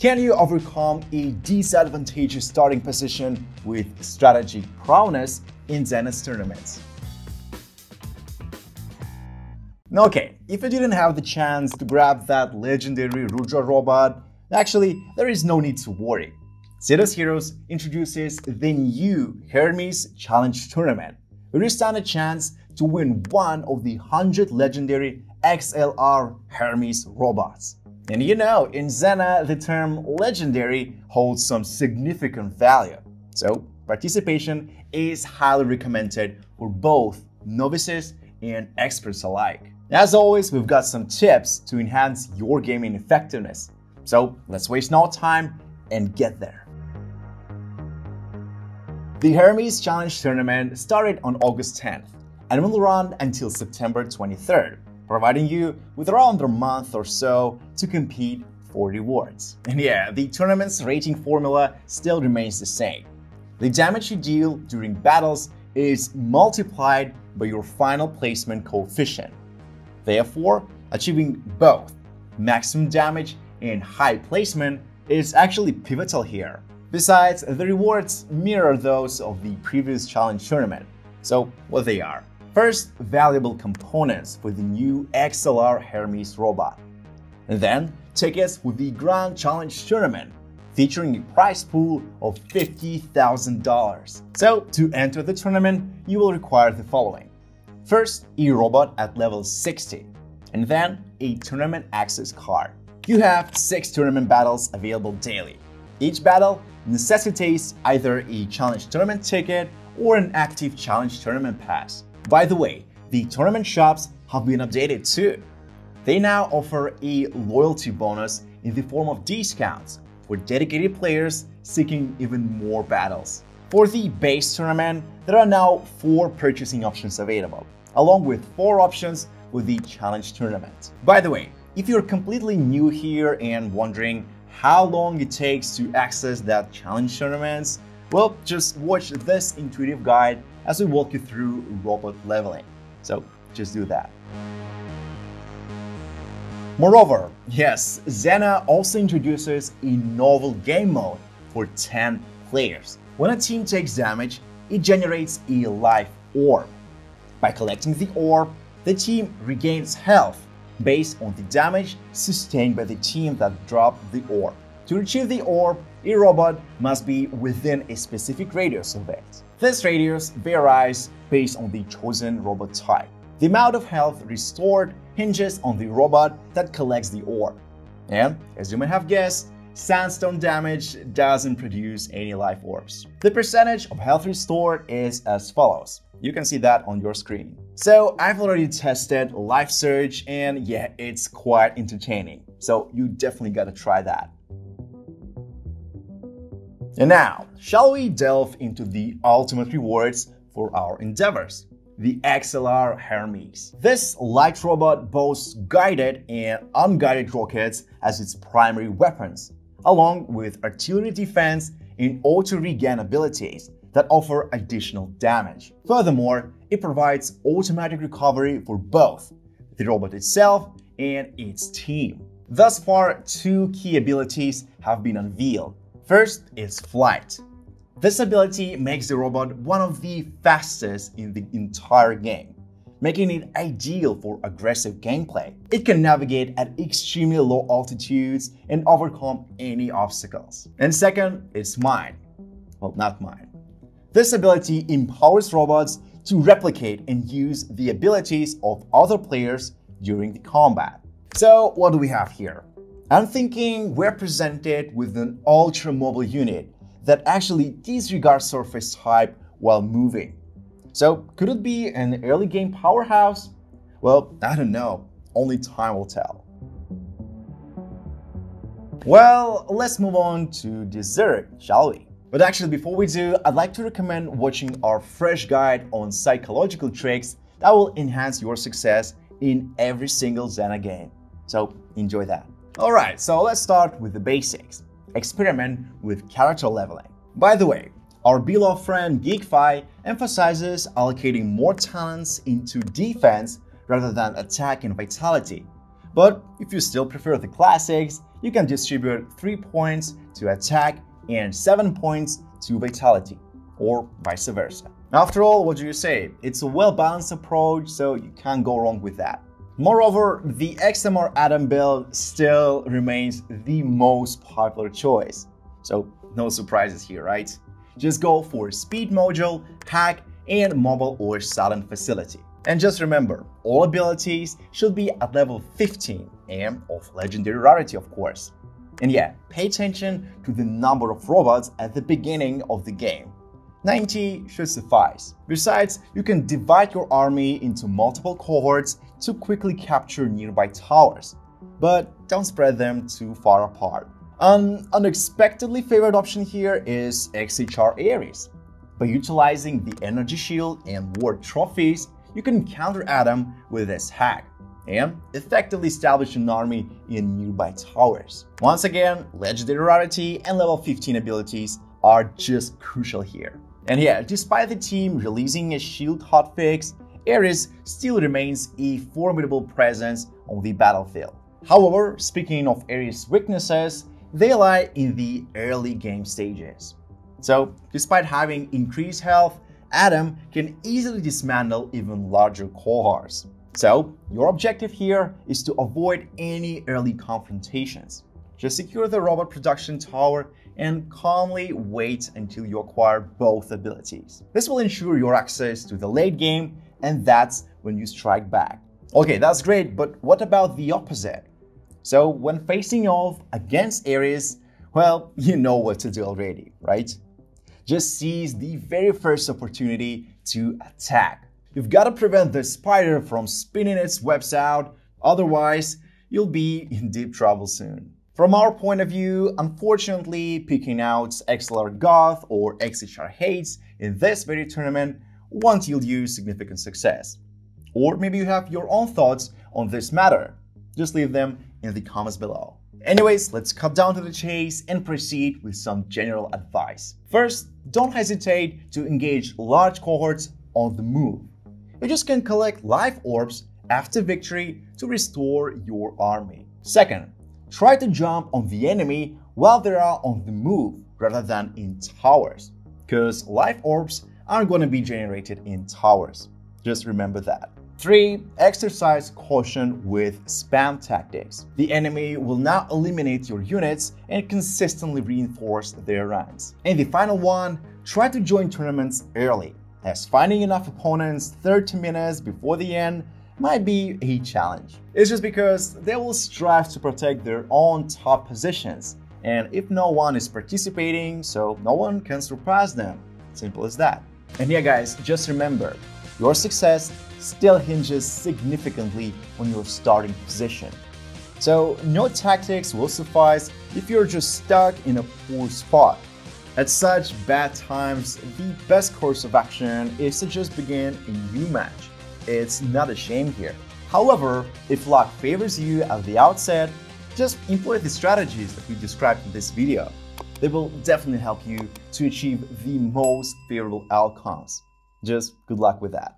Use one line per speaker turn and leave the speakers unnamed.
Can you overcome a disadvantageous starting position with strategic prowess in Xena's tournaments? Okay, if you didn't have the chance to grab that legendary Rudra robot, actually, there is no need to worry. Xena's Heroes introduces the new Hermes Challenge Tournament, where you stand a chance to win one of the 100 legendary XLR Hermes robots. And you know, in Xena, the term legendary holds some significant value. So, participation is highly recommended for both novices and experts alike. As always, we've got some tips to enhance your gaming effectiveness. So, let's waste no time and get there. The Hermes Challenge Tournament started on August 10th and will run until September 23rd. Providing you with around a month or so to compete for rewards. And yeah, the tournament's rating formula still remains the same. The damage you deal during battles is multiplied by your final placement coefficient. Therefore, achieving both maximum damage and high placement is actually pivotal here. Besides, the rewards mirror those of the previous challenge tournament. So, what they are. First, valuable components for the new XLR Hermes robot. And then, tickets for the Grand Challenge Tournament, featuring a prize pool of $50,000. So, to enter the tournament, you will require the following. First, a robot at level 60, and then a tournament access card. You have 6 tournament battles available daily. Each battle necessitates either a challenge tournament ticket or an active challenge tournament pass. By the way, the tournament shops have been updated too. They now offer a loyalty bonus in the form of discounts for dedicated players seeking even more battles. For the base tournament, there are now 4 purchasing options available, along with 4 options for the challenge tournament. By the way, if you're completely new here and wondering how long it takes to access that challenge tournaments, well, just watch this intuitive guide as we walk you through robot leveling. So just do that. Moreover, yes, Xena also introduces a novel game mode for 10 players. When a team takes damage, it generates a life orb. By collecting the orb, the team regains health based on the damage sustained by the team that dropped the orb. To retrieve the orb, a robot must be within a specific radius of it. This radius varies based on the chosen robot type. The amount of health restored hinges on the robot that collects the orb. And, as you may have guessed, sandstone damage doesn't produce any life orbs. The percentage of health restored is as follows. You can see that on your screen. So, I've already tested Life Surge, and yeah, it's quite entertaining. So, you definitely gotta try that. And now, shall we delve into the ultimate rewards for our endeavors? The XLR Hermes. This light robot boasts guided and unguided rockets as its primary weapons, along with artillery defense and auto-regen abilities that offer additional damage. Furthermore, it provides automatic recovery for both the robot itself and its team. Thus far, 2 key abilities have been unveiled. First is flight. This ability makes the robot one of the fastest in the entire game, making it ideal for aggressive gameplay. It can navigate at extremely low altitudes and overcome any obstacles. And second is mind. Well, not mine. This ability empowers robots to replicate and use the abilities of other players during the combat. So what do we have here? I'm thinking we're presented with an ultra-mobile unit that actually disregards surface type while moving. So could it be an early game powerhouse? Well, I don't know. Only time will tell. Well, let's move on to dessert, shall we? But actually, before we do, I'd like to recommend watching our fresh guide on psychological tricks that will enhance your success in every single Xena game. So enjoy that. Alright, so let's start with the basics. Experiment with character leveling. By the way, our beloved friend GeekFi emphasizes allocating more talents into defense rather than attack and vitality. But if you still prefer the classics, you can distribute 3 points to attack and 7 points to vitality, or vice versa. After all, what do you say? It's a well-balanced approach, so you can't go wrong with that. Moreover, the XMR Adam build still remains the most popular choice. So no surprises here, right? Just go for speed module, hack, and mobile or silent facility. And just remember, all abilities should be at level 15 and of legendary rarity, of course. And yeah, pay attention to the number of robots at the beginning of the game. 90 should suffice. Besides, you can divide your army into multiple cohorts to quickly capture nearby towers, but don't spread them too far apart. An unexpectedly favored option here is XHR Ares. By utilizing the energy shield and ward trophies, you can counter Adam with this hack and effectively establish an army in nearby towers. Once again, legendary rarity and level 15 abilities are just crucial here. And yeah, despite the team releasing a shield hotfix, Ares still remains a formidable presence on the battlefield. However, speaking of Ares' weaknesses, they lie in the early game stages. So, despite having increased health, Adam can easily dismantle even larger cohorts. So, your objective here is to avoid any early confrontations. Just secure the robot production tower and calmly wait until you acquire both abilities. This will ensure your access to the late game, and that's when you strike back. Okay, that's great, but what about the opposite? So, when facing off against Ares, well, you know what to do already, right? Just seize the very first opportunity to attack. You've got to prevent the spider from spinning its webs out, otherwise you'll be in deep trouble soon. From our point of view, unfortunately, picking out XLR Goth or XHR Hades in this very tournament won't yield you significant success. Or maybe you have your own thoughts on this matter. Just leave them in the comments below. Anyways, let's cut down to the chase and proceed with some general advice. First, don't hesitate to engage large cohorts on the move. You just can collect life orbs after victory to restore your army. Second, try to jump on the enemy while they are on the move rather than in towers, because life orbs aren't going to be generated in towers. Just remember that. 3. Exercise caution with spam tactics. The enemy will now eliminate your units and consistently reinforce their ranks. And the final one, try to join tournaments early, as finding enough opponents 30 minutes before the end might be a challenge. It's just because they will strive to protect their own top positions, and if no one is participating, so no one can surpass them. Simple as that. And yeah guys, just remember, your success still hinges significantly on your starting position. So no tactics will suffice if you're just stuck in a poor spot. At such bad times, the best course of action is to just begin a new match. It's not a shame here. However, if luck favors you at the outset, just employ the strategies that we described in this video. They will definitely help you to achieve the most favorable outcomes. Just good luck with that.